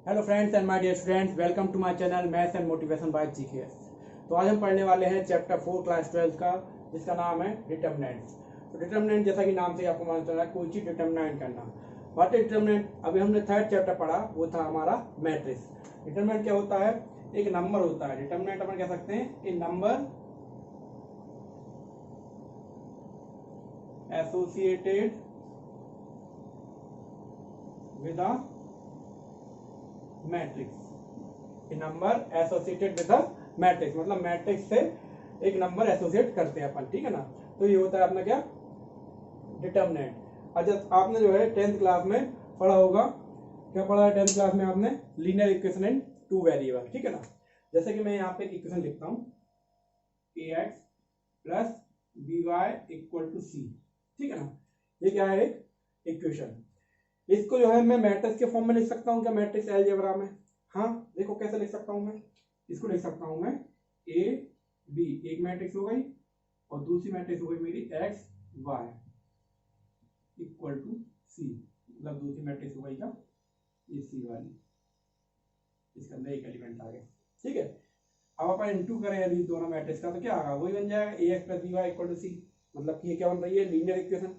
Hello friends and my dear students, welcome to my channel maths and motivation by GKS. तो आज हम पढ़ने वाले हैं चैप्टर 4 क्लास 12 का, जिसका नाम है डिटर्मिनेंट्स। तो डिटर्मिनेंट जैसा कि नाम से आपको मालूम चल रहा है, कोई चीज डिटर्मिनेंट करना। What is determinant? अभी हमने थर्ड चैप्टर पढ़ा, वो था हमारा मैट्रिक्स। डिटर्मिनेंट क्या होता है? एक नंबर होता है। डिटर्मिनेंट अपन कह सकते हैं a number associated with a matrix. A number associated with a matrix, मतलब मैट्रिक्स से एक नंबर एसोसिएट करते हैं अपन, ठीक है ना। तो ये होता है अपना क्या, डिटर्मिनेंट। अच्छा, आपने जो है 10th क्लास में पढ़ा होगा, क्या पढ़ा है 10th क्लास में आपने? Linear equation in two variable, ठीक है ना। जैसे कि मैं यहाँ पे एक इक्वेशन लिखता हूँ, ax plus by equal to c, ठीक है ना। ये क्या है? एक इक्वेशन। इसको जो है मैं मैट्रिक्स के फॉर्म में लिख सकता हूँ क्या? मैट्रिक्स अलजेब्रा में? हाँ, देखो कैसे लिख सकता हूँ मैं। इसको लिख सकता हूँ मैं ए बी, एक मैट्रिक्स हो गई, और दूसरी मैट्रिक्स हो गई मेरी x Y equal to c, मतलब दूसरी मैट्रिक्स हो गई क्या, ये सी वाली, इसके अंदर एक एलिमेंट आ गया, ठीक है। अब अपन इनटू करें यदि दोनों मैट्रिक्स का, तो क्या आएगा? वही बन जाएगा a x plus b y equal to c. मतलब कि ये क्या बन रही है? लीनियर इक्वेशन,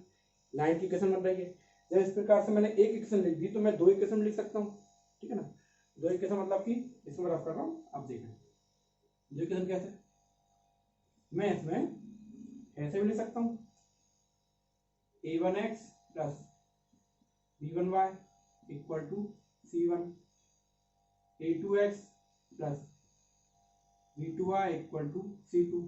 लाइन की इक्वेशन बन रही है। जब इस प्रकार से मैंने एक इक्वेशन लिख दी, तो मैं दो इक्वेशन लिख सकता हूँ, ठीक है ना। दो इक्वेशन मतलब कि इसको मैं रफ कर रहा हूँ, आप देखें दो इक्वेशन कैसे। मैं इसमें ऐसे भी लिख सकता हूँ, a1x plus b1y equal to c1, a2x plus b2y equal to c2।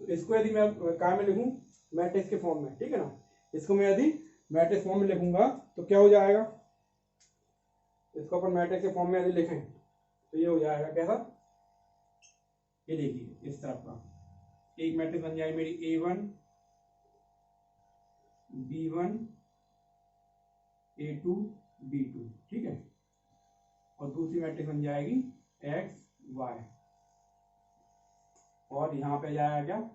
तो इसको यदि मैं क्या में लिखूं? मैट्रिक्स के फॉर्म में, ठीक है ना। इसको मैं यदि मैट्रिक्स फॉर्म में लिखूंगा तो क्या हो जाएगा? इसको अपन मैट्रिक्स के फॉर्म में यदि लिखें तो ये हो जाएगा कैसा? ये देखिए, इस तरफ का एक मैट्रिक्स बन जाएगी मेरी a1 b1 a2 b2, ठीक है। और दूसरी मैट्रिक्स बन जाएगी x y, और यहाँ पे जाएगा क्या,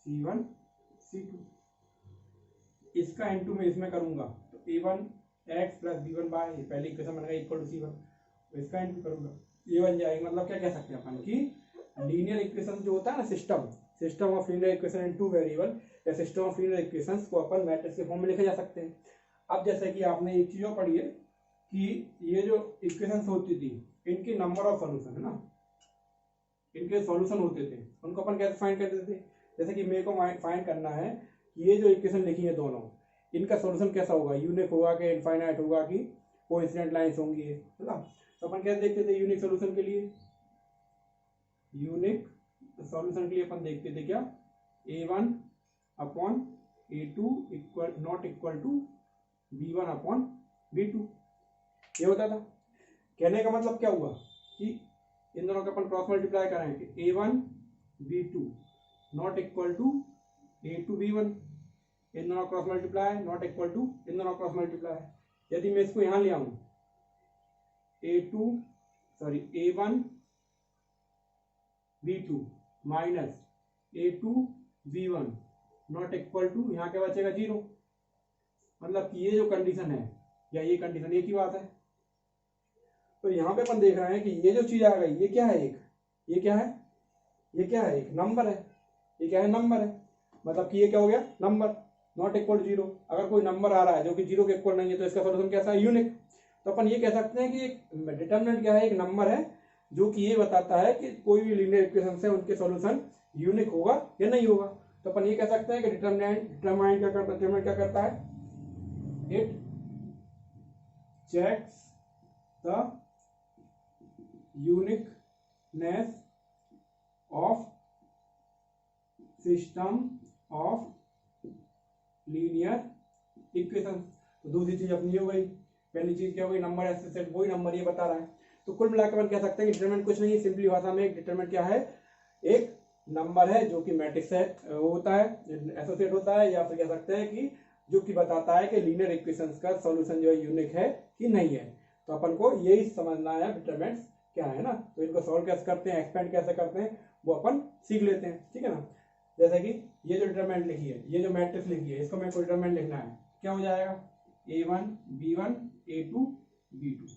c1 c2। इसका इनटू में इसमें करूंगा तो a1 x plus b1 y, पहली इक्वेशन बन गई इक्वल टू c1, तो इसका इनटू करूंगा, ये बन जाएगी। मतलब क्या कह सकते हैं अपन कि लीनियर इक्वेशन जो होता है ना, system of linear equation in two variable, या सिस्टम ऑफ लीनियर इक्वेशंस को अपन मैट्रिक्स के फॉर्म में लिखे जा सकते हैं। अब जैसे कि आपने एक चीज और पढ़ी है कि ये जो इक्वेशंस होती थी, इनके नंबर ऑफ सॉल्यूशन है ना, इनके सॉल्यूशन होते थे, उनको अपन कैसे फाइंड करते थे? जैसे कि मेरे को फाइंड करना है कि ये जो इक्वेशन लिखी है दोनों, इनका सॉल्यूशन कैसा होगा, यूनिक होगा कि इनफाइनाइट होगा कि कोइंसिडेंट लाइंस होंगी, है ना। तो अपन कैसे देखते थे यूनिक सॉल्यूशन के लिए? यूनिक सॉल्यूशन के लिए अपन देखते थे क्या, a1 upon a2 equal not equal to b1 upon b2, ये होता था। कहने का मतलब क्या हुआ कि इन दोनों का अपन क्रॉस मल्टीप्लाई करेंगे, a1 b2 not equal to a2 b1, इन दोनों cross multiply not equal to इन दोनों क्रॉस मल्टीप्लाई। यदि मैं इसको यहां ले आऊं, a1 b2 minus a2 b1 not equal to, यहाँ क्या बचेगा? 0। मतलब कि ये जो कंडीशन है या ये कंडीशन एक ही बात है। तो यहाँ पे अपन देख रहे हैं कि ये जो चीज आ गई, ये क्या है? ये क्या है? ये क्या है? एक नंबर है। ये क्या है? नंबर है। मतलब कि ये क्या हो गया? Number not equal to 0। अगर कोई नंबर आ रहा है जो कि 0 के इक्वल नहीं है, तो इसका सोल्यूशन कैसा है? यूनिक। तो अपन ये कह सकते हैं कि एक डिटर्मिनेंट क्या है? एक नंबर है जो कि ये बताता है कि कोई भी लीनियर इक्वेशन से उनके सॉल्यूशन यूनिक होगा या नहीं होगा। तो अपन ये कह सकते हैं कि डिटरमाइन क्या करता है? डिटरमाइन क्या करता है? It checks the uniqueness of system of linear equation. तो दूसरी चीज अपनी हो गई, पहली चीज क्या हो गई? नंबर एसोसिएटेड, वही नंबर ये बता रहा है। तो कुल मिलाकर अपन कह सकते हैं कि डिटरमिनेंट कुछ नहीं है, सिंपली भाषा में एक डिटरमिनेंट क्या है? एक नंबर है जो कि मैट्रिक्स है, वो होता है, एसोसिएट होता है, या फिर कह सकते हैं कि जो कि बताता है कि लीनियर इक्वेशंस का सॉल्यूशन जो है यूनिक है कि नहीं है। तो अपन को यही समझना है डिटरमिनेंट्स क्या है ना। तो इनको सॉल्व कैसे करते हैं, एक्सपेंड कैसे करते हैं, वो अपन सीख लेते हैं, ठीक है ना। जैसे कि ये जो डिटरमिनेंट लिखी है, ये जो मैट्रिक्स लिखी है, इसको मैं कोई डिटरमिनेंट लिखना है, क्या हो जाएगा? a1 b1 a2 b2,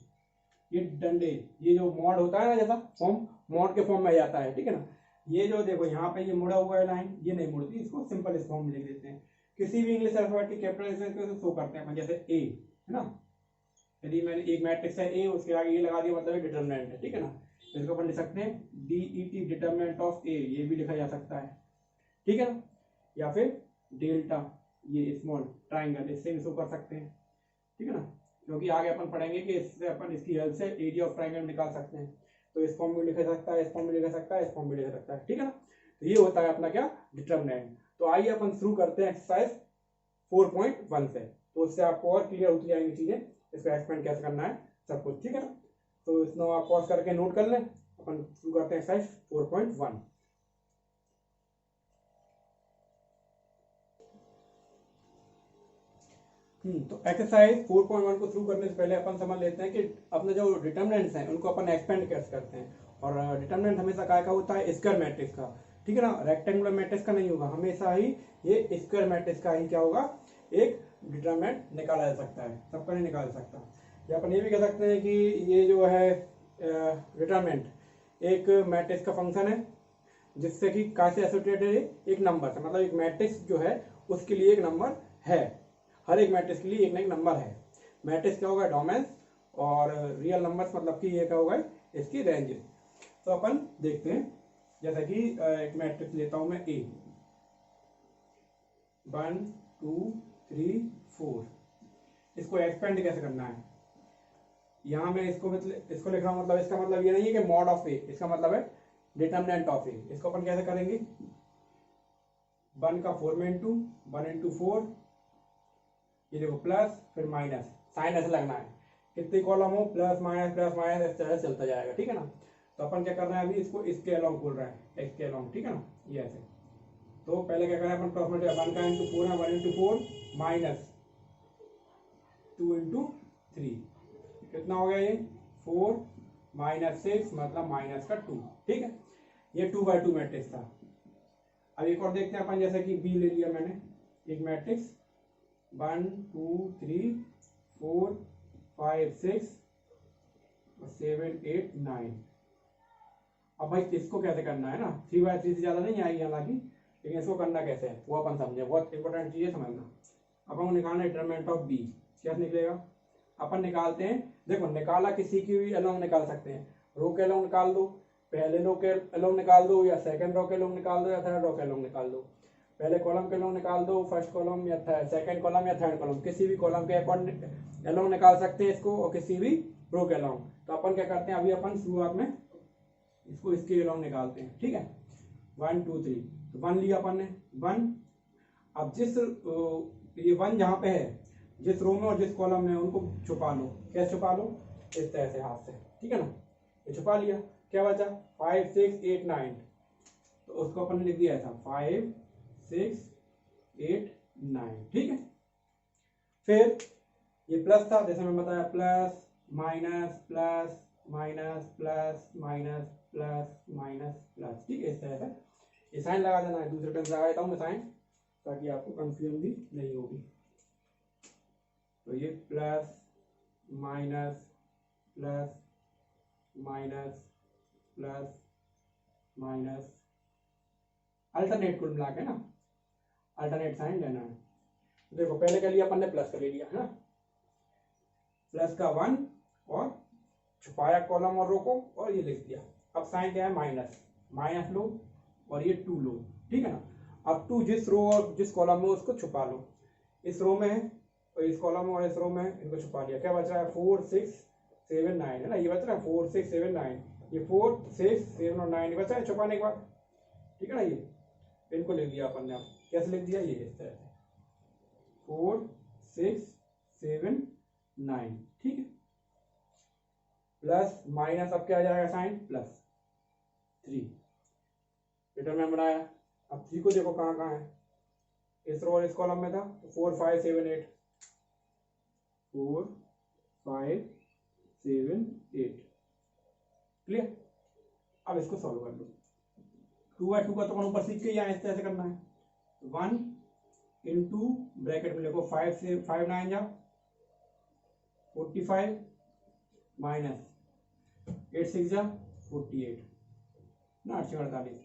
ये डंडे, ये जो मॉड होता है ना जैसा फॉर्म, मॉड के फॉर्म में आ जाता है, ठीक है ना। ये जो देखो यहाँ पे ये मुड़ा हुआ है लाइन, ये नहीं मुड़ती, इसको सिंपल इस फॉर्म में लिख देते हैं। किसी भी इंग्लिश अल्फाबेट की कैपिटलाइजेशन को शो करते हैं अपन, जैसे ए है ना, यदि मैंने एक मैट्रिक्स है ए, उसके आगे ये लगा दिया मतलब डिटरमिनेंट है, ठीक है ना। इसको अपन लिख सकते हैं DET, डिटरमिनेंट ऑफ ए, ये भी लिखा जा सकता है, ठीक है ना। या फिर डेल्टा, ये स्मॉल ट्राइंगल, इससे भी शो कर सकते हैं, ठीक है ना। क्योंकि आगे अपन पढ़ेंगे कि इससे अपन इसकी हेल्प से एरिया ऑफ ट्राइंगल निकाल सकते हैं। तो इस फॉर्म में लिखा जा सकता है, इस फॉर्म में लिखा जा सकता है, इस फॉर्म में लिखा जा सकता है, ठीक है ना। तो ये होता है अपना क्या, डिटरमिनेंट। तो आइए अपन शुरू करते हैं एक्सरसाइज 4.1 से, तो उससे आपको और क्लियर होती जाएंगी चीजें, इसको एक्सपेंड कैसे करना है सब कुछ, ठीक है ना। तो इसको आप पॉज करके नोट कर लें, अपन शुरू करते हैं एक्सरसाइज 4.1। तो एक्सरसाइज 4.1 को शुरू करने से पहले अपन समझ लेते हैं कि अपने जो डिटरमिनेंट्स हैं उनको अपन एक्सपेंड कैसे करते हैं। और डिटरमिनेंट हमेशा काय का होता है, स्क्वायर मैट्रिक्स का, ठीक है ना, रेक्टेंगुलर मैट्रिक्स का नहीं होगा, हमेशा ही ये स्क्वायर मैट्रिक्स का ही क्या होगा, एक डिटरमिनेंट निकाला जा सकता है, सबका नहीं निकाल सकता। या अपन ये भी कह सकते हैं कि ये जो है डिटरमिनेंट एक मैट्रिक्स का फंक्शन है, जिससे कि कैसे एसोसिएटेड है, एक नंबर से, मतलब एक मैट्रिक्स जो है उसके लिए एक नंबर है, हर एक मैट्रिक्स के लिए एक ना एक नंबर है। मैट्रिक्स क्या होगा, डोमेन्स, और रियल नंबर्स मतलब कि ये क्या होगा, इसकी रेंज। तो अपन देखते हैं, जैसा कि एक मैट्रिक्स लेता हूं मैं ए, 1 2 3 4, इसको एक्सपेंड कैसे करना है। यहाँ मैं इसको इसको लिख रहा हूँ, मतलब इसका मतलब ये नहीं है कि मॉड ऑफ ए, इसका मतलब है डिटरमिनेंट ऑफ ए। इसको अपन कैसे करेंगे, 1 का 4 में इंटू 1 इंटू 4, ये देखो प्लस फिर माइनस, साइन ऐसे लगना है, कितनी कॉलम हो, प्लस माइनस इस तरह चलता जाएगा, ठीक है ना। तो अपन क्या कर रहे हैं अभी, इसको इसके अलाउंग खोल रहे हैं, एक्स के अलाउंग, ठीक है ना, ये ऐसे। तो पहले क्या करें अपन, क्रॉस मल्टीप्लाई, 1 का इंटू 4 है, 1 इंटू 4 माइनस 2 इंटू 3, कितना हो गया ये 4 माइनस 6 मतलब माइनस का 2, ठीक है। ये 2/2 मैट्रिक्स था। अब एक और देखते हैं अपन, जैसे कि बी ले लिया मैंने, एक मैट्रिक्स 1 2 3 4 5 6 7 8 9। अब भाई इसको कैसे करना है ना, 3/3 से ज्यादा नहीं आएगी हालांकि, लेकिन इसको करना कैसे है वो अपन समझे, बहुत इंपॉर्टेंट चीज है समझना। अपन को निकालना डिटरमिनेंट ऑफ बी, क्या निकलेगा, अपन निकालते हैं, देखो निकाला किसी की भी अलोंग निकाल सकते हैं, रो के अलोंग निकाल दो, पहले रो के अलोंग निकाल दो, या सेकंड रो के अलोंग निकाल दो, या थर्ड रो के अलोंग निकाल दो, पहले कॉलम के अलोंग निकाल दो, फर्स्ट कॉलम या सेकंड कॉलम या थर्ड कॉलम, किसी भी कॉलम के अलोंग निकाल सकते हैं इसको, और किसी भी रो के अलोंग। तो अपन क्या करते हैं, अभी अपन शुरुआत में इसको इसके अलोंग निकालते हैं, ठीक है। 1 2 3, तो 1 लिया अपन ने 1। अब जिस ये 1 जहाँ पे है, जिस रो में और जिस कॉलम में, उनको छुपा लो, कैसे छुपा लो, इस तरह से हाथ से, ठीक है ना, ये छुपा लिया, क्या बचा 5 6 8 9, तो उसको अपन ने लिख दिया था 5 6 8 9, ठीक है। फिर ये प्लस था, जैसे मैं बताया, plus minus plus minus plus minus plus minus plus, ठीक है, इस तरह से ये साइन लगा देना है। दूसरे टर्म से लगा देता हूँ मैं साइन, ताकि आपको कंफ्यूजन भी नहीं होगी। तो ये plus minus plus minus plus minus, alternate कुल मिला के ना, अल्टरनेट साइन लेना है। तो देखो पहले क्या लिया अपन ने, प्लस का ले लिया है ना, प्लस का 1 और छुपाया कॉलम और रो को, और ये लिख दिया। अब साइन क्या है, माइनस, माइनस लो और ये 2 लो, ठीक है ना। अब 2 जिस रो और जिस कॉलम में उसको छुपा लो, इस रो में है और इस कॉलम में और इस रो में इनको छुपा लिया, क्या बच रहा है 4 6 7 9 है ना, ये बच रहा है 4 6 7 9, ये 4 6 7 और 9 बचा है छुपाने के बाद, ठीक है ना। ये इनको लिख दिया अपन ने, अब कैसे लिख दिया, ये इस तरह से 4 6 7 9, ठीक है। प्लस माइनस, अब क्या आ जाएगा साइन, प्लस 3, रिटर्न में बनाया। अब 3 को देखो कहाँ कहाँ है, इस रो और इस कॉलम में था, तो 4 5 7 8, 4 5 7 8, क्लियर। अब इसको सॉल्व कर लो, 2/2 का तो अपन ऊपर सीख के यहाँ इस तरह से करना है, 1 इंटू ब्रैकेट में लिखो 5 से 5 9 जा 45 माइनस 8 6 जा 48 ना, 848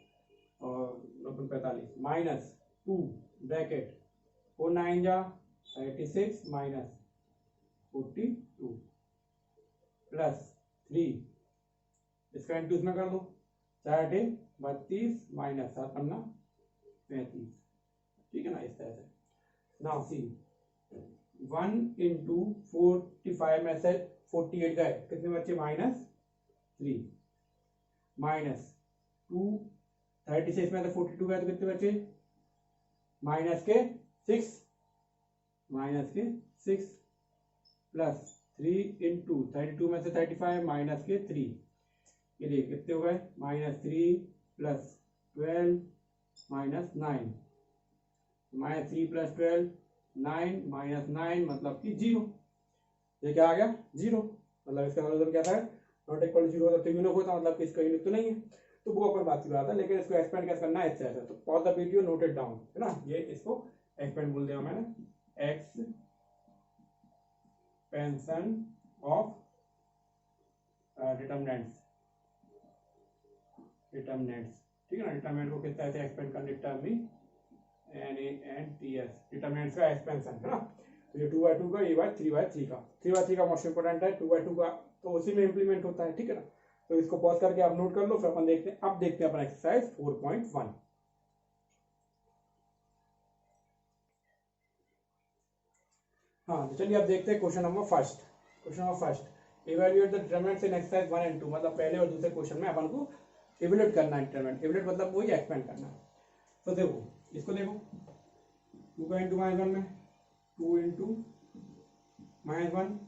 और 45 माइनस 2 ब्रैकेट 4 9 जा 36 माइनस 42 प्लस 3 इसका इंटू इसमें कर दो, 4 8 32 माइनस 7 पन्ना 35, ठीक है ना, इस तरह से। नाउ सी 1 इंटू 45 में से 48 गए, कितने बच्चे -3 माइनस 2 36 में से 42 गए तो कितने बच्चे -6 प्लस 3 इंटू 32 में से 35 -3, ये देखिए कितने हो गए -3 प्लस 12 -9 -3 प्लस 12 9 -9 मतलब कि 0। ये क्या आ गया 0, मतलब इसका सॉल्यूशन क्या था, नॉट इक्वल टू 0 होता तो यूनिक होता, मतलब कि इसका यूनिक तो नहीं है, तो वो अपन बात की बात है, लेकिन इसको एक्सपेंड कैसे करना है, इससे तो pause the video, note it down, है ना, ये इसको एक्सपेंड बोल दिया मैंने, एक्सपेंशन ऑफ डिटरमिनेंट्स, ठीक है ना, डिटरमिनेंट को किस तरह से एक्सपेंड करना, डिटरमिनेंट्स का एक्सपेंशन, है ना। तो ये 2/2 का, ये बात 3/3 का, 3/3 का मोस्ट इंपोर्टेंट है, 2/2 का तो उसी में इंप्लीमेंट होता है, ठीक है ना। तो इसको पॉज करके आप नोट कर लो, फिर अपन देखते हैं, अब देखते हैं अपन एक्सरसाइज 4.1। हाँ तो चलिए अब देखते हैं question number first, evaluate the determinants in exercise 1 and 2, मतलब पहले और दूसरे क्वेश्चन में अपन को इवेल्युएट करना है डिटरमिनेंट, इवेल्युएट मतलब वही एक्सपेंड करना है। तो देखो इसको देखो, 2 का इंटू -1 में 2 इंटू -1,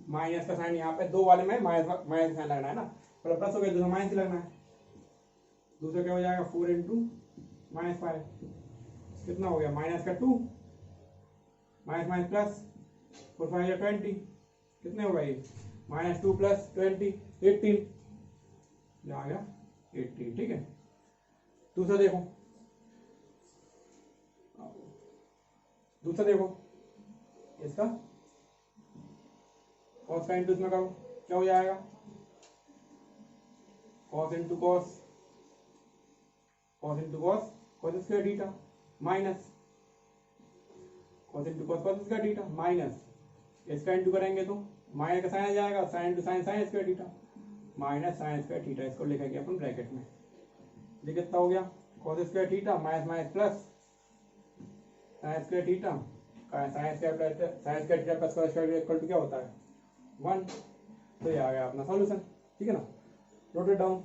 माइनस का साइन यहाँ पे दो वाले में माइनस साइन लगना है ना, मतलब प्लस हो गया, दूसरा माइनस लगना है, दूसरा क्या हो जाएगा 4 इंटू -5, कितना हो गया माइनस का 2 माइनस प्लस 4 5 या 20, कितने होगा ये -2 प्लस 20 18, ये आ गया 18, ठीक है। दूसरा देखो इसका कॉस का इंटू इसमें करो, क्या हो जाएगा cos into cos square theta minus cos into cos square theta minus, इसका इंटू करेंगे तो माइनस का साइन आ जाएगा, sine into sine square theta minus sine square theta, इसको लिखेंगे अपन ब्रैकेट में, ये कितना हो गया cos square theta minus plus sine square theta, sine square theta plus cos square equal to क्या होता है 1, तो ये आ गया अपना सॉल्यूशन, ठीक है ना, नोट इट डाउन।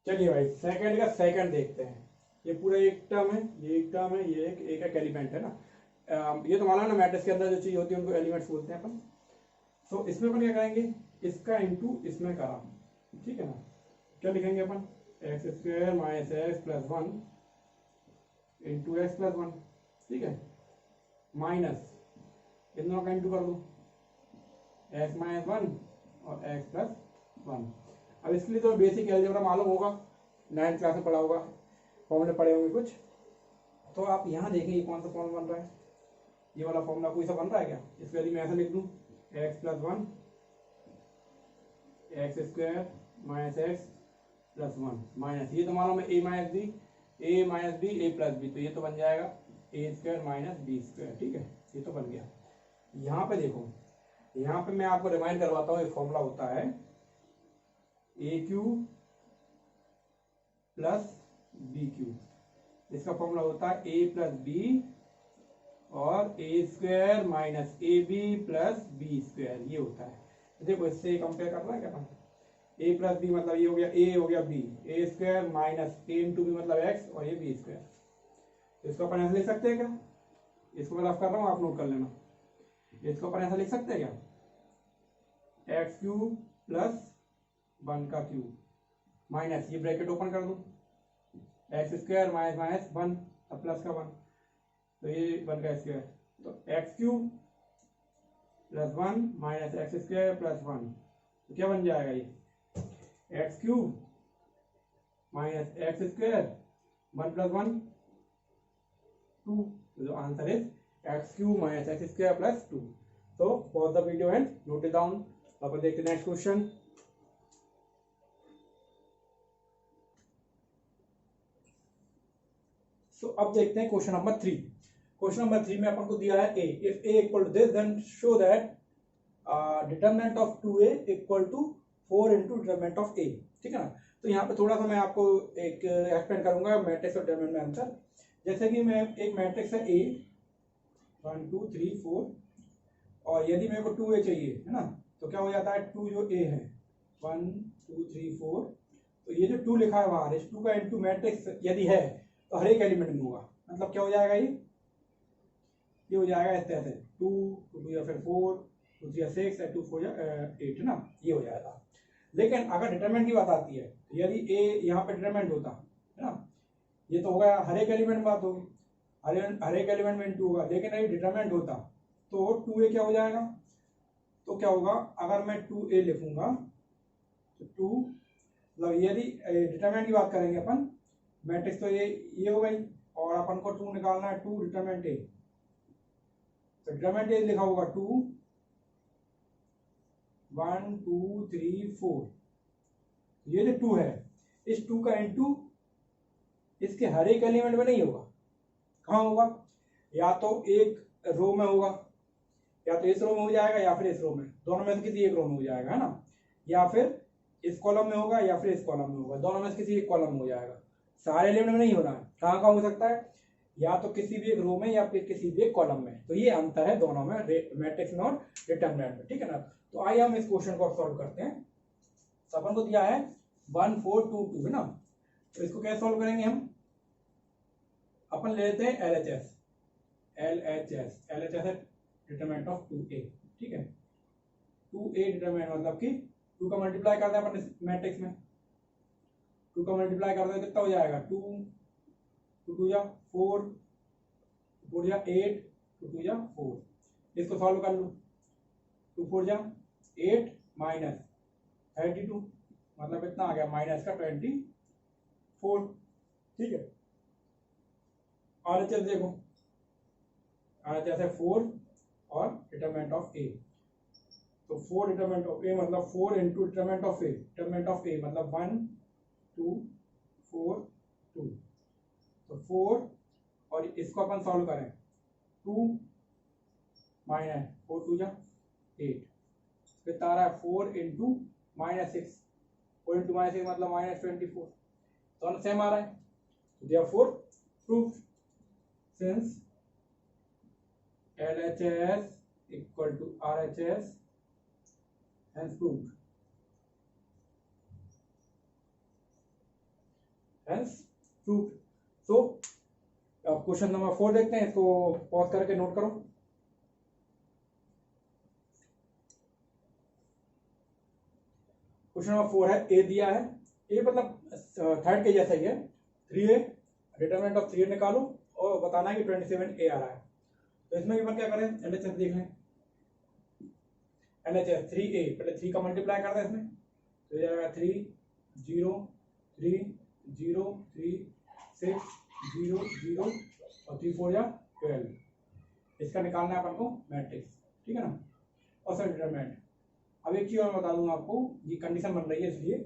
चलिए भाई सेकंड का सेकंड देखते हैं, ये पूरा एक टर्म है, ये एक टर्म है, ये एक एलिमेंट है ना, ये तो माना ना मैट्रिक्स के अंदर जो चीज होती है उनको एलिमेंट्स बोलते हैं अपन। सो इसमें अपन क्या करेंगे, इसका इंटू इसमें करा, ठीक है ना, क्या लिखेंगे अपन x square minus x plus 1 into x plus 1, ठीक है, माइनस इन दोनों का इंटू कर दो एक्स माइनस 1 और एक्स प्लस 1। अब इसके लिए तो बेसिक अलजेब्रा मालूम होगा, 9th क्लास में पढ़ा होगा, फॉर्मूले पढ़े होंगे कुछ, तो आप यहाँ देखिए कौन सा फॉर्मूला बन रहा है, ये वाला फॉर्मूला कोई सा बन रहा है क्या, इसके लिए मैं ऐसा लिख दूँ x plus 1 x square minus x plus 1 minus, ये तो मालूम है ए माइनस बी ए प्लस बी, तो ये तो बन जाएगा ए स्क्वायर माइनस बी स्क्वायर, ठीक है, ये तो बन गया। यहाँ पे देखो, यहाँ पे मैं आपको रिमाइंड करवाता हूँ, एक फॉर्मूला होता है a cube plus b cube, इसका फॉर्मूला होता है ए प्लस बी और a square minus a b plus b square, ये होता है। देखो इससे कंपेयर करना है क्या अपन, ए प्लस बी मतलब ये हो गया ए हो गया बी, ए स्क्वायर माइनस ए इंटू बी मतलब एक्स और ये बी स्क्वायर, इसको अपन ऐसा लिख सकते हैं क्या, इसको मैं रफ कर रहा हूँ आप नोट कर लेना, इसको अपन ऐसा लिख सकते हैं क्या एक्स क्यूब प्लस 1 का क्यूब माइनस, ये ब्रैकेट ओपन कर दूं एक्स स्क्वायर माइनस माइनस 1 अब प्लस का 1, तो ये 1 का स्क्वायर, तो x cube plus 1 minus x square plus 1, तो क्या बन जाएगा ये x cube minus x square 1 plus 1 2, तो जो answer is x cube minus x square plus 2। तो pause the video and note it down. अपन देखते हैं नेक्स्ट क्वेश्चन। सो अब देखते हैं क्वेश्चन नंबर 3। क्वेश्चन नंबर 3 में अपन को दिया है a, if a equal to this then show that determinant of 2a equal to 4 into determinant of a। ठीक है ना। तो यहाँ पे थोड़ा सा मैं आपको एक एक्सप्लेन करूंगा मैट्रिक्स और डिटरमिनेंट में आंसर। जैसे कि मैं एक मैट्रिक्स है a 1 2 3 4 और यदि मेरे को 2a चाहिए है ना, तो क्या हो जाता है 2 जो a है 1 2 3 4, तो ये जो 2 लिखा है बाहर इस 2 का इंटू मैट्रिक्स यदि है तो हर एक एलिमेंट में होगा। मतलब क्या हो जाएगा ये हो जाएगा इस तरह से 2 2 या फिर 4 2 3 या 6 या 2 4 या 8 है ना, ये हो जाएगा। लेकिन अगर डिटरमिनेंट की बात आती है तो यदि a यहाँ पे डिटरमिनेंट होता है ना, ये तो होगा हर एक एलिमेंट में बात होगी, हर एक एलिमेंट में इंटू होगा। लेकिन यदि डिटरमिनेंट होता तो 2a क्या हो जाएगा, तो क्या होगा अगर मैं 2a लिखूंगा तो 2 मतलब यदि डिटरमिनेंट की बात करेंगे अपन मैट्रिक्स तो ये हो गई और अपन को 2 निकालना है 2 डिटरमिनेंट a, तो डिटरमिनेंट a लिखा होगा 2 1 2 3 4। ये जो 2 है इस 2 का इंटू इसके हर एक एलिमेंट में नहीं होगा। कहाँ होगा, या तो एक रो में होगा, या तो इस रो में हो जाएगा या फिर इस रो में, दोनों में से किसी एक रो में हो जाएगा है ना, या फिर इस कॉलम में होगा या फिर इस कॉलम में होगा, दोनों में से किसी एक कॉलम में हो जाएगा। सारे एलिमेंट में नहीं होना है। कहाँ कहाँ हो सकता है, या तो किसी भी एक रो में या फिर किसी भी एक कॉलम में। तो ये अंतर है दोनों में मैट्रिक्स में और डिटरमिनेंट में। ठीक है ना। तो आइए हम इस क्वेश्चन को सॉल्व करते हैं। अपन को दिया है 1 4 2 2 है ना, तो इसको कैसे सॉल्व करेंगे हम, अपन ले लेते हैं LHS है डिटरमिनेंट ऑफ 2a। ठीक है, 2a डिटरमिनेंट मतलब कि 2 का मल्टीप्लाई करते हैं अपन इस मैट्रिक्स में, 2 का मल्टीप्लाई करते हैं कितना हो जाएगा 2 2 या 4 4 या 8 2 या 4। इसको सॉल्व कर लो, 2 4 या 8 माइनस 32 मतलब कितना आ गया माइनस का 24। ठीक है, RHS देखो, RHS है 4 और डिटरमिनेंट ऑफ a, तो 4 डिटरमिनेंट ऑफ a मतलब 4 into determinant of a, determinant of a मतलब 1 2 4 2, तो 4 और इसको अपन सॉल्व करें 2 माइनस 4 2 जा 8, फिर आ रहा है 4 इंटू माइनस 6, 4 इंटू माइनस 6 मतलब माइनस 24, दोनों सेम आ रहा है। तो therefore proof since LHS equal to RHS hence proved, hence proved। so अब क्वेश्चन नंबर 4 देखते हैं, इसको पॉज करके नोट करो। क्वेश्चन नंबर 4 है a दिया है, a मतलब थर्ड के जैसा ही है, 3a डिटरमिनेंट ऑफ 3a निकालो और बताना है कि 27a आ रहा है। तो इसमें भी अपन क्या करें, LHS देख लें, LHS 3a पहले 3 का मल्टीप्लाई करते हैं इसमें, तो जाएगा 3 0 3 0 3 6 0 0 और 3 4 या 12। इसका निकालना है अपन को मैट्रिक्स। ठीक है ना, और सर डिटरमिनेंट। अब एक चीज और बता दूंगा आपको, ये कंडीशन बन रही है इसलिए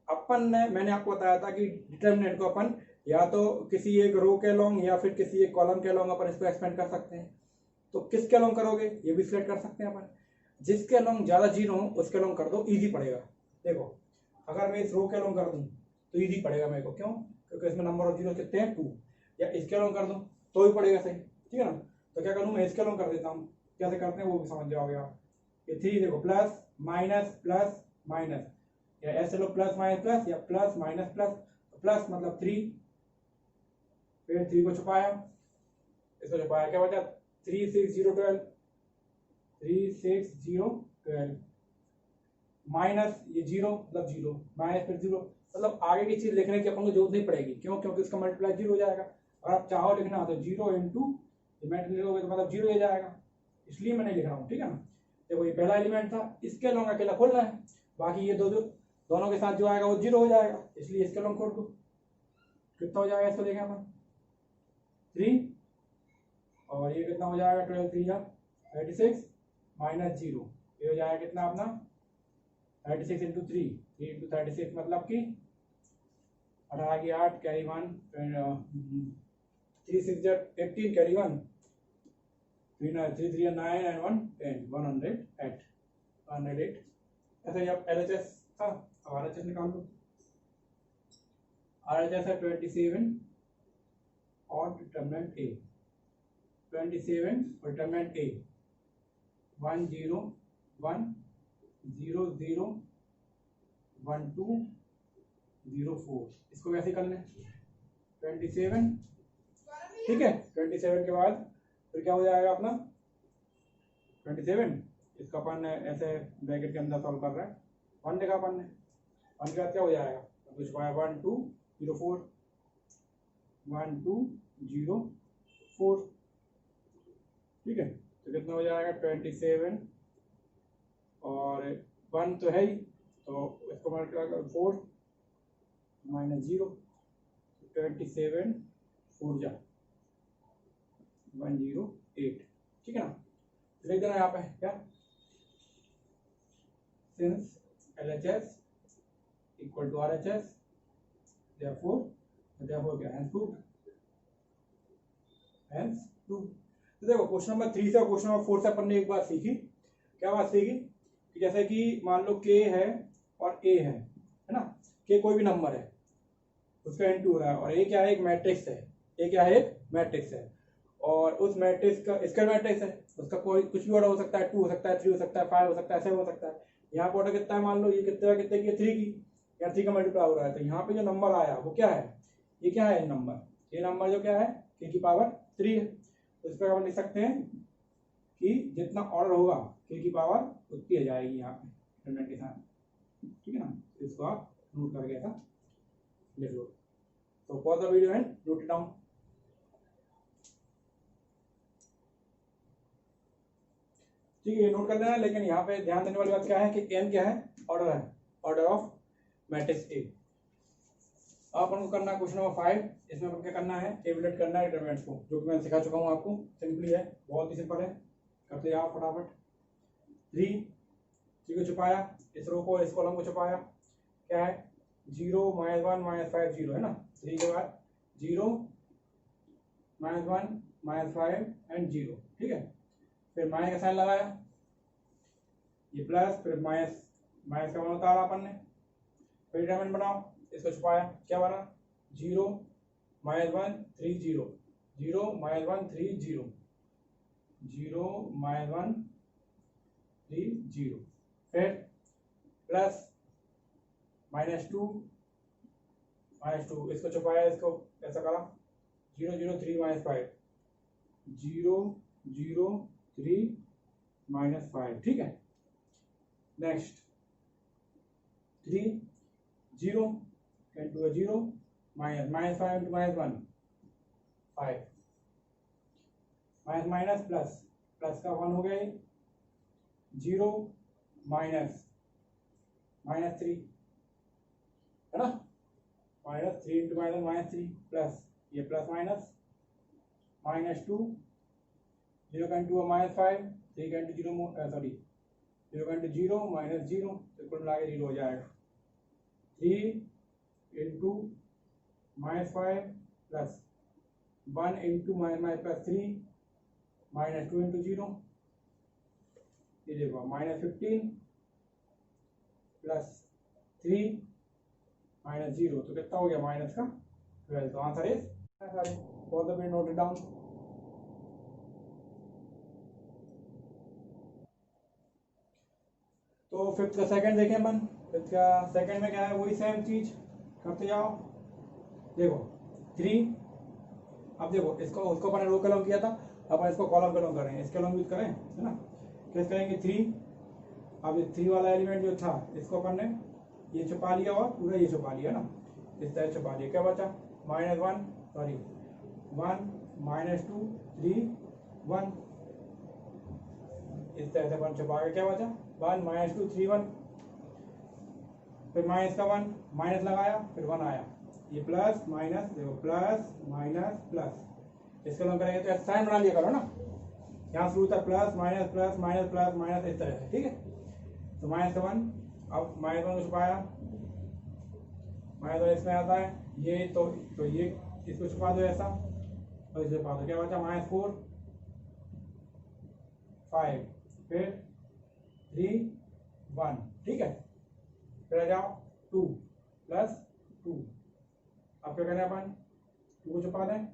अपन ने, मैंने आपको बताया था कि डिटरमिनेंट को अपन या तो किसी एक रो के लॉन्ग या फिर किसी एक कॉलम के लॉन्ग अपन इसको एक्सपेंड कर सकते हैं। तो किसके लॉन्ग करोगे ये भी सिलेक्ट कर सकते हैं अपन, जिसके लॉन्ग ज्यादा जीरो हो उसके लॉन्ग कर दो, इजी पड़ेगा। देखो अगर मैं इस रो के लॉन्ग कर दूं तो इजी पड़ेगा मेरे को, क्यों, क्योंकि इसमें नंबर ऑफ जीरो कितने हैं 2, या इसके लॉन्ग कर दूं तो भी पड़ेगा सही। ठीक है ना, तो क्या करूं मैं इसके लॉन्ग कर देता हूँ, कैसे करते हैं वो भी समझ जाओगे आप। ये 3 देखो प्लस माइनस या ऐसे लो प्लस माइनस प्लस या प्लस माइनस प्लस, प्लस मतलब 3, फिर 3 को छुपाया, इसको छुपाया क्या बचा 3 6 0 12, 3 6 0 12 माइनस ये 0 मतलब 0 माइनस फिर 0, मतलब आगे की चीज लिखने की अपन को जरूरत नहीं पड़ेगी। क्यों, क्योंकि इसका मल्टीप्लाई 0 हो जाएगा। अगर आप चाहो लिखना तो 0 इंटू मैट्रिक्स लिखोगे तो मतलब 0 हो जाएगा, इसलिए मैं नहीं लिख रहा हूँ। ठीक है ना, देखो ये पहला एलिमेंट था, इसके लॉन्ग अकेला खोलना है, बाकी ये दोनों के साथ जो आएगा वो 0 हो जाएगा, इसलिए इसके लॉन्ग खोल दो। कितना हो जाएगा इसको देखें अपन 3 और ये कितना हो जाएगा 12 3 या 36 माइनस 0, ये हो जाएगा कितना अपना 36 इंटू 3 इंटू 36 मतलब कि 18 की 8 कैरी 1 3 6 18 कैरी 1 3 3 9 एंड 1 10 108 108। ऐसे जब LHS था अब RHS निकाल लो। RHS है 27 और डिटरमिनेंट A 27 और डिटरमिनेंट A 1 0 1 0 0 1 2 0 4। इसको कैसे कर लें 27, ठीक है। 27 के बाद फिर क्या हो जाएगा अपना 27, इसका अपन ऐसे ब्रैकेट के अंदर सॉल्व कर रहे हैं 1 लिखा अपन ने, 1 के बाद क्या हो जाएगा कुछ 1 2 0 4 1 2 0 4, ठीक है। तो कितना हो जाएगा 27 और 1 तो है ही, तो इसको मल्टीप्लाई कर 4 माइनस 0 27 4 जा 108, ठीक है ना। लिख देना यहाँ पे क्या since LHS equal to RHS therefore क्या हैंस प्रूव्ड। तो देखो क्वेश्चन नंबर 3 से और क्वेश्चन नंबर 4 से अपन ने एक बात सीखी, क्या बात सीखी कि जैसे कि मान लो K है और A है ना, K कोई भी नंबर है उसका इनटू हो रहा है और A क्या है एक मैट्रिक्स है, A क्या है एक मैट्रिक्स है और उस मैट्रिक्स का स्क्वायर मैट्रिक्स है, उसका कोई कुछ भी ऑर्डर हो सकता है 2 हो सकता है 3 हो सकता है 5 हो सकता है 7 हो सकता है। यहाँ पर ऑर्डर कितना है मान लो ये कितने कितने की 3 की, या 3 का मल्टीप्लाई हो रहा है, तो यहाँ पे जो नंबर आया वो क्या है, ये क्या है नंबर, ये नंबर जो क्या है K की पावर 3 है। तो इस पर हम लिख सकते हैं कि जितना ऑर्डर होगा K की पावर उतनी आ जाएगी यहाँ पे के साथ, ठीक है ना। इसको आप नोट करके ऐसा लिख लो। तो pause the video and note it down. ठीक है, ये नोट कर लेना, लेकिन यहाँ पे ध्यान देने वाली बात क्या है कि n क्या है, ऑर्डर है, ऑर्डर ऑफ मैट्रिक्स A। अपन को करना है क्वेश्चन नंबर 5, इसमें अपन क्या करना है एवलेट करना है डिटरमिनेंट्स को, जो कि मैं सिखा चुका हूँ आपको, सिंपली है, बहुत ही सिंपल है, करते जाओ फटाफट। 3 को छुपाया, इस रो को इस कॉलम को छुपाया, क्या है 0 -1 -5 0 है ना। 3 के बाद 0 -1 -5 एंड 0, ठीक है। फिर माइनस का साइन लगाया, ये प्लस, फिर माइनस का वन उतारा अपन ने, फिर डिटरमिनेंट बनाओ, इसको छुपाया, क्या बना 0 -1 3 0 0 -1 3 0 0 -1 3 0, फिर प्लस -2 इसको छुपाया, इसको ऐसा करा 0 0 3 -5 0 0 3 -5, ठीक है। Next 3 0 into 0 -5 into -1 5 minus plus का 1 हो गया, 0 -3 है ना, -3 into -3 प्लस ये प्लस -2 0 का इंटू -5 3 का इंटू 0 सॉरी 0 का इंटू 0 -0, तो कुल मिला के 0 हो जाएगा। 3 into -5 plus 1 into plus 3 -2 into 0, ये देखो -15 प्लस 3 -0, तो कितना हो गया माइनस का 12। तो answer is for the B note it down. तो फिफ्थ का सेकंड देखें अपन, फिफ्थ का सेकंड में क्या है, वही सेम चीज करते जाओ। देखो 3, अब देखो इसको उसको अपन रो कॉलम किया था, अपन इसको कॉलम कॉलम करें, इसके कॉलम यूज करें, है ना। कैसे करेंगे 3, अब ये 3 वाला एलिमेंट जो था इसको अपन ने ये छुपा लिया और पूरा ये छुपा लिया ना, इस तरह छुपा लिया, क्या बचा -1 सॉरी 1 -2 3 1, इस तरह से अपन छुपा के क्या बचा 1 -2 3 1, फिर माइनस का 1 माइनस लगाया, फिर 1 आया, ये प्लस माइनस, देखो प्लस माइनस प्लस, इसको हम करेंगे तो साइन बना लिया करो ना, यहाँ शुरू था plus minus plus minus plus minus इस तरह से, ठीक है। तो -1, अब -1 को छुपाया, -1 इसमें आता है, ये तो ये इसको छुपा दो ऐसा, और इसे छुपा दो, क्या बचा -4 5 फिर 3 1, ठीक है। फिर आ जाओ 2 + 2, अब क्या करें अपन, 2 को छुपा दें,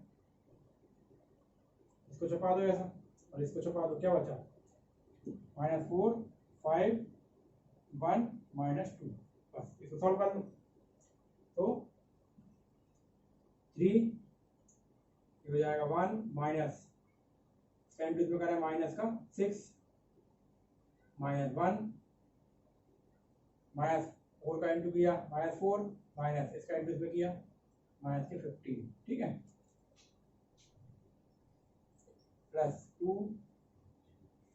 इसको छुपा दो ऐसा, और इसको छुपा दो, क्या बचा -4 5 1 -2, बस इसको सॉल्व कर लो। तो 3 हो जाएगा 1 माइनस इसका इंटू में करें माइनस का 6 -1 -4 का इंटू किया -4 माइनस इसका इंटू में किया -15, ठीक है, +2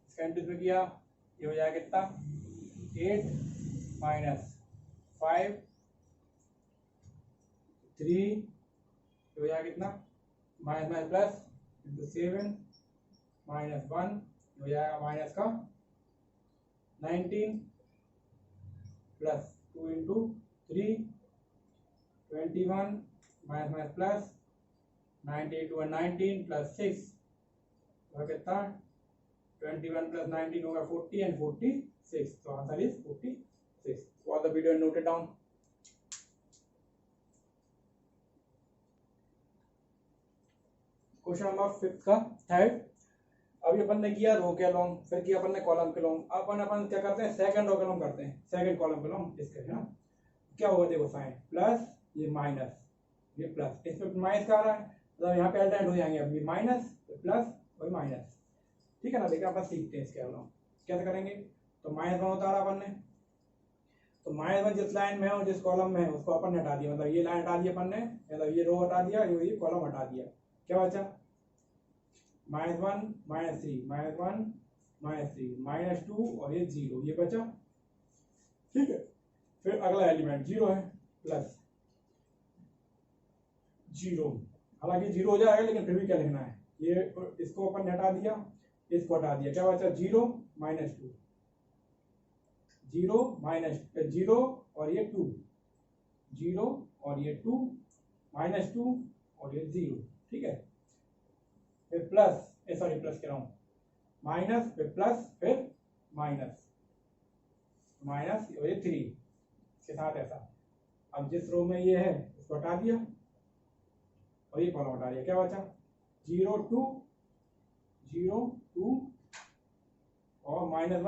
इसका इंटू में किया, ये हो जाएगा कितना 8 -5 3 हो जाएगा कितना माइनस प्लस इंटू 7 -1 हो जाएगा माइनस का 19 +2 इंटू 3 21 माइनस प्लस 19 × 19 +6 होगा कितना 21 + 19 होगा 40 and 46, so answer is 46. Pause the video and note it down. Question number 5 का थर्ड, अभी अपन ने किया रो के लॉन्ग, फिर किया अपन ने कॉलम के लॉन्ग, अपन क्या करते हैं सेकंड रो के लॉन्ग करते हैं, सेकंड कॉलम के लॉन्ग इसके, है ना। क्या होगा देखो साइन प्लस ये माइनस ये प्लस, इसमें माइनस का आ रहा है, मतलब यहाँ पे अल्टरनेट हो जाएंगे, अब ये माइनस प्लस और माइनस, ठीक है ना। लेकिन अपन सीखते हैं इसके अलावा कैसे करेंगे। तो -1 उतारा अपन ने, तो -1 जिस लाइन में है और जिस कॉलम में है उसको अपन ने हटा दिया, मतलब ये लाइन हटा दी अपन ने, मतलब ये रो हटा दिया, ये कॉलम हटा दिया, क्या बचा -1 -3 -1 -3 -2 और ये 0, ये बचा, ठीक है। फिर अगला एलिमेंट 0 है, प्लस 0, हालांकि 0 हो जाएगा लेकिन फिर भी क्या लिखना है, ये इसको अपन ने हटा दिया, इसको हटा दिया, क्या बचा 0 -2 0 -0 और ये 2 0 और ये 2 -2 और ये 0, ठीक है। फिर प्लस सॉरी प्लस कह रहा हूँ, माइनस फिर प्लस फिर माइनस और ये 3 के साथ ऐसा। अब जिस रो में ये है इसको हटा दिया और ये कॉलम हटा दिया, क्या बचा 0 2 0 2 और -1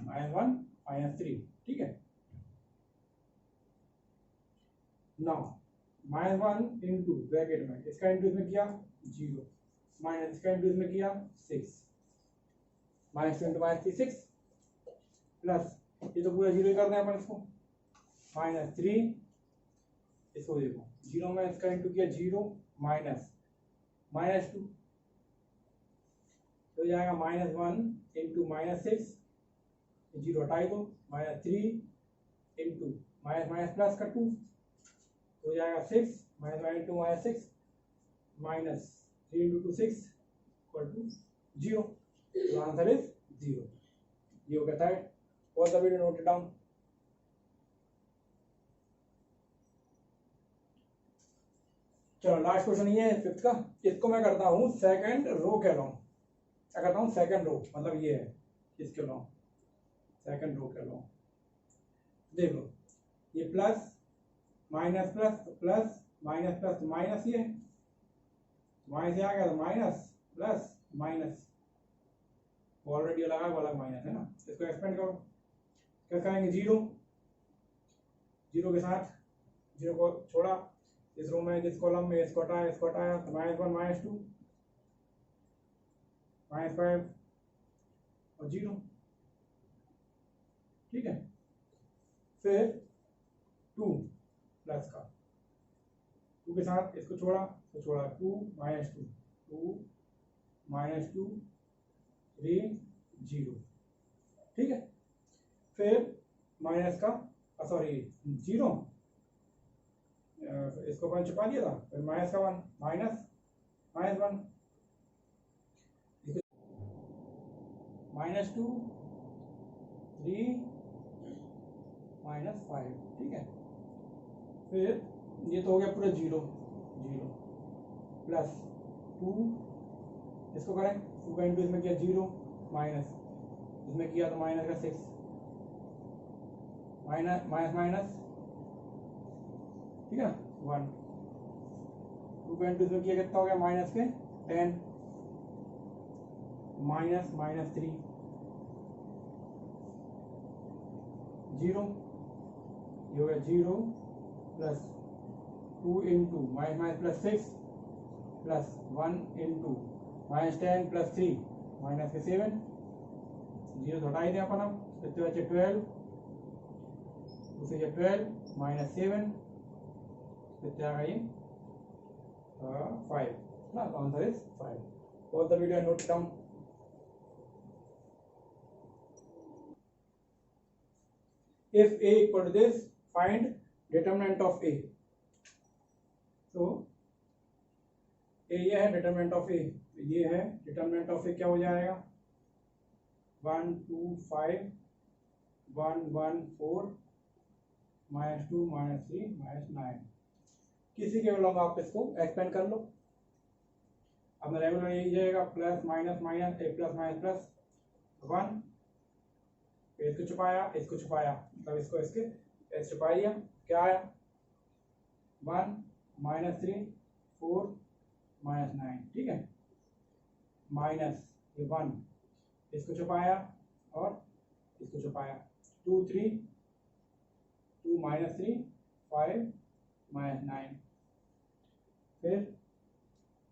-1 -3, ठीक है। नाउ -1 इंटू ब्रैकेट में इसका इंटू इसमें किया 0 माइनस इसका इंटू इसमें किया 6 -2 इंटू -3 6 प्लस ये तो पूरा 0 ही करना है अपन इसको -3, इसको देखो 0 में इसका इंटू किया 0 माइनस -2 तो जाएगा -1 इंटू -6 0 हटाई दो -3 इंटू माइनस प्लस का 2 तो जाएगा 6 -1 इंटू -6 -3 इंटू 2 6 इक्वल टू 0, तो आंसर इज 0। ये हो गया थर्ड, और the video note it down. चलो लास्ट क्वेश्चन ये है 5th का, इसको मैं करता हूँ सेकंड रो के लॉन्ग, क्या करता हूँ सेकंड रो, मतलब ये है इसके लॉन्ग, सेकंड रो के लॉन्ग, देख लो ये plus minus plus plus minus plus minus, ये माइनस आ गया तो माइनस प्लस माइनस, ऑलरेडी लगा हुआ अलग माइनस है ना, इसको एक्सपेंड करो, क्या करेंगे 0 0 के साथ 0 को छोड़ा, इस रो में जिस कॉलम में इसको हटाया तो -1 -2 -5 और 0, ठीक है। फिर 2 प्लस का 2 के साथ इसको छोड़ा तो छोड़ा 2 -2 2 -2 3 0, ठीक है। फिर माइनस का सॉरी 0 इसको अपन छुपा दिया था, फिर -1 -1 -2 3 -5, ठीक है। फिर ये तो हो गया पूरा 0 0 प्लस 2, इसको करें 2 का इंटू इसमें किया 0 माइनस इसमें किया तो माइनस का 6 माइनस माइनस माइनस, ठीक है ना 1, 2 का इंटू इसमें किया कितना हो गया माइनस के 10 माइनस माइनस 3 0, ये हो गया 0 plus 2 into minus minus plus 6 plus 1 into minus 10 plus 3 minus के 7, 0 तो हटाई दें अपन। अब कितने बचे 12, उसे 12 माइनस 7 कितने आ गई 5 ना, तो answer is 5। All the video note down. If A equal to this, find determinant of A. तो A ये है determinant of A, ये है determinant of A, क्या हो जाएगा 1 2 5 1 1 4 -2 -3 -9। किसी के लॉन्ग आप इसको एक्सपेंड कर लो। अपना रेगुलर यही जाएगा प्लस माइनस माइनस ए प्लस माइनस प्लस 1, इसको छुपाया इसको छुपाया, मतलब इसको इसके छुपा दिया, क्या आया 1 -3 4 -9, ठीक है। माइनस ये 1, इसको छुपाया और इसको छुपाया 2 3 2 -3 5 -9, फिर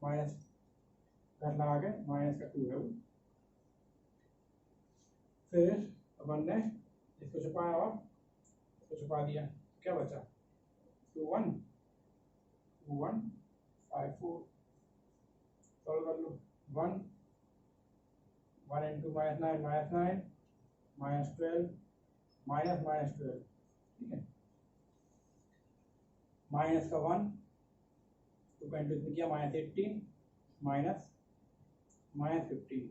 माइनस घर लगा के माइनस का 2 है वो, फिर अपन ने इसको छुपाया और इसको छुपा दिया, क्या बचा 2 1 2 1 5 4, सॉल्व कर लो 1 1 इंटू -9 -9 -12 -12, ठीक है। माइनस का 1 2 का इंटू इसमें किया -18 minus -15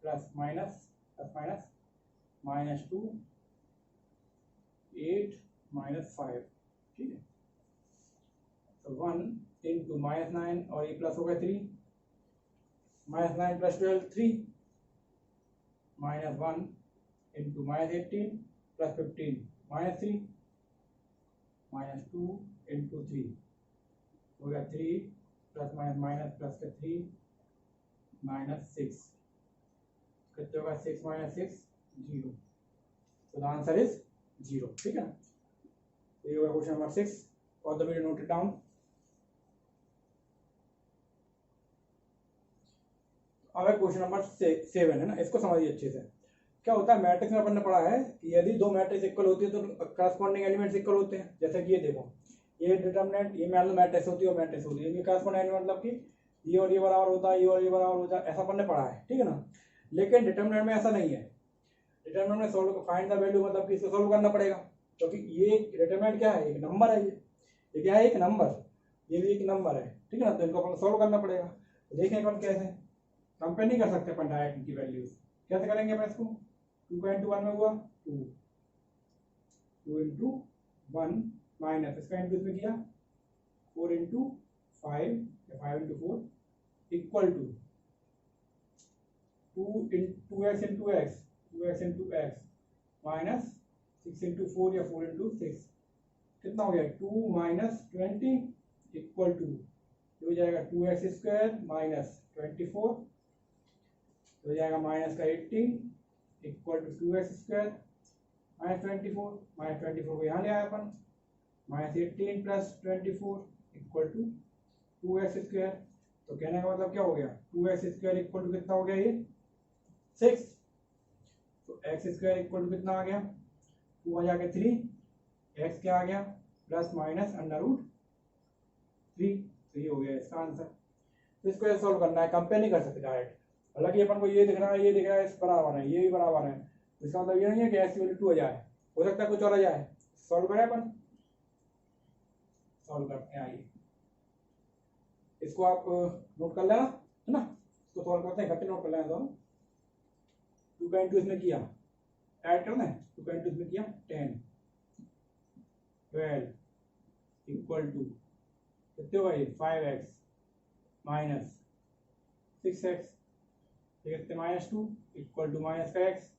plus minus plus minus -2 8 -5, ठीक है। तो 1 इंटू -9 और ये प्लस हो गया 3 -9 प्लस 12 3 -1 इंटू -18 प्लस 15 -3 -2 इंटू 3 हो गया 3 प्लस माइनस प्लस का 3 -6, कितने होगा 6 -6 0, तो द आंसर इज 0, ठीक है ना। तो ये होगा क्वेश्चन नंबर 6 और the video note it down. अब क्वेश्चन नंबर 7 है ना, इसको समझिए अच्छे से। क्या होता है मैट्रिक्स में अपन ने पढ़ा है कि यदि दो मैट्रिक्स इक्वल होती है तो करस्पॉन्डिंग एलिमेंट्स इक्वल होते हैं। जैसे कि ये देखो, ये डिटरमिनेंट, ये मान लो मैट्रिक्स होती है और मैट्रिक्स होती है, ये करस्पॉन्डिंग एलिमेंट मतलब कि ये और ये बराबर होता है, ये और ये बराबर होता है, ऐसा अपन ने पढ़ा है, ठीक है ना। लेकिन डिटरमिनेंट में ऐसा नहीं है। डिटरमिनेंट में सोल्व फाइंड द वैल्यू मतलब कि इसको सोल्व करना पड़ेगा, क्योंकि ये डिटरमिनेंट क्या है, एक नंबर है, ये क्या है, एक नंबर, ये भी एक नंबर है, ठीक है ना। तो इनको अपन सोल्व करना पड़ेगा। तो देखें अपन कैसे, कंपेयर नहीं कर सकते अपन डायरेक्ट इनकी वैल्यूज, कैसे करेंगे अपन इसको। 2 का इंटू 1 में हुआ 2 2 इंटू 1 माइनस इसका इंटू इसमें किया 4 इंटू 5 या 5 into 4 equal to 2x into x 2x into x minus 6 into 4 या 4 इंटू 6, कितना हो गया 2 माइनस 20 इक्वल टू हो जाएगा 2x स्क्वायर माइनस 24, हो जाएगा माइनस का 18 equal to 2x square minus 24 को यहाँ ले आया अपन, minus 18 plus 24 equal to 2x square. तो कहने का मतलब क्या हो गया, 2x स्क्वायर इक्वल टू कितना हो गया, ये 6। तो x स्क्वायर इक्वल टू कितना आ गया, 2 आ जाके 3, x क्या आ गया प्लस माइनस अंडर रूट 3। तो ये हो गया इसका आंसर। तो इसको सॉल्व करना है, कंपेयर नहीं कर सकते डायरेक्ट। हालांकि अपन को ये दिख रहा है, ये दिख रहा है, इस बराबर है, ये भी बराबर है, इसका मतलब ये नहीं है कि x की वैल्यू 2 आ जाए, हो सकता है कुछ और आ जाए। सॉल्व करें अपन, सॉल्व करते हैं, आइए इसको आप नोट कर लेना, है ना। इसको सॉल्व करते हैं, इकट्ठे नोट कर लेना दोनों। 2 का इंटू इसमें किया, ऐड करना है, 2 का इंटू इसमें किया 10, 12 इक्वल टू कितने होगा ये 5x माइनस 6x, कितने -2 इक्वल टू माइनस का x,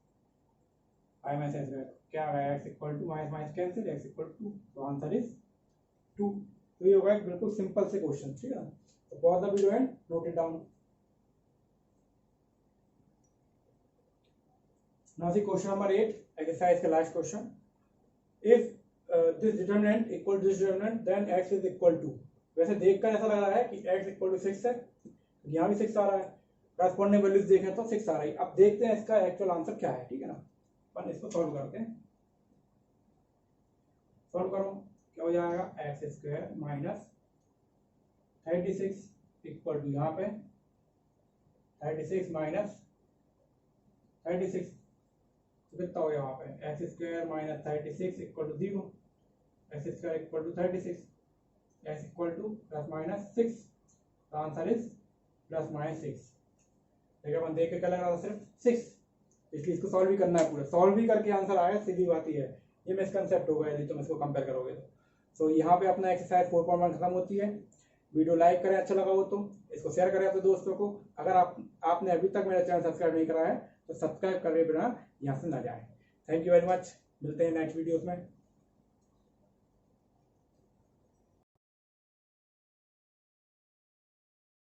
5 माइनस x क्या आ रहा है, x equal to minus minus cancel, x equal to, तो आंसर इज 2। तो ये होगा एक बिल्कुल सिंपल से क्वेश्चन, ठीक है। तो pause the video and note it down. Now see question number 8, exercise का last question. If this determinant equal to this determinant, then x is equal to, वैसे देखकर ऐसा लग रहा है कि x इक्वल टू 6 है, यहाँ भी 6 आ रहा है, करस्पॉन्डिंग वैल्यूज देखें तो 6 आ रही है। अब देखते हैं इसका एक्चुअल आंसर क्या है, ठीक है ना। अपन इसको सॉल्व करते हैं, सॉल्व करो, क्या हो जाएगा, x square minus 36 equal to यहाँ पे 36 माइनस 36, कितना हो गया वहाँ पे, x square minus 36 equal to 0, x square equal to 36, x equal to plus minus 6, तो आंसर इज प्लस माइनस 6। देखिए अपन देख के क्या लग रहा था, सिर्फ 6, इसलिए इसको सॉल्व भी करना है पूरा, सॉल्व भी करके आंसर आया, सीधी बात ही है, ये मिसकंसेप्ट होगा यदि तुम इसको कंपेयर करोगे तो। सो यहाँ पे अपना एक्सरसाइज 4.1 खत्म होती है। वीडियो लाइक करें अच्छा लगा हो तो, इसको शेयर करें अपने दोस्तों को। अगर आपने अभी तक मेरा चैनल सब्सक्राइब नहीं करा है तो सब्सक्राइब करे बिना यहाँ से ना जाए। थैंक यू वेरी मच, मिलते हैं नेक्स्ट वीडियोस में।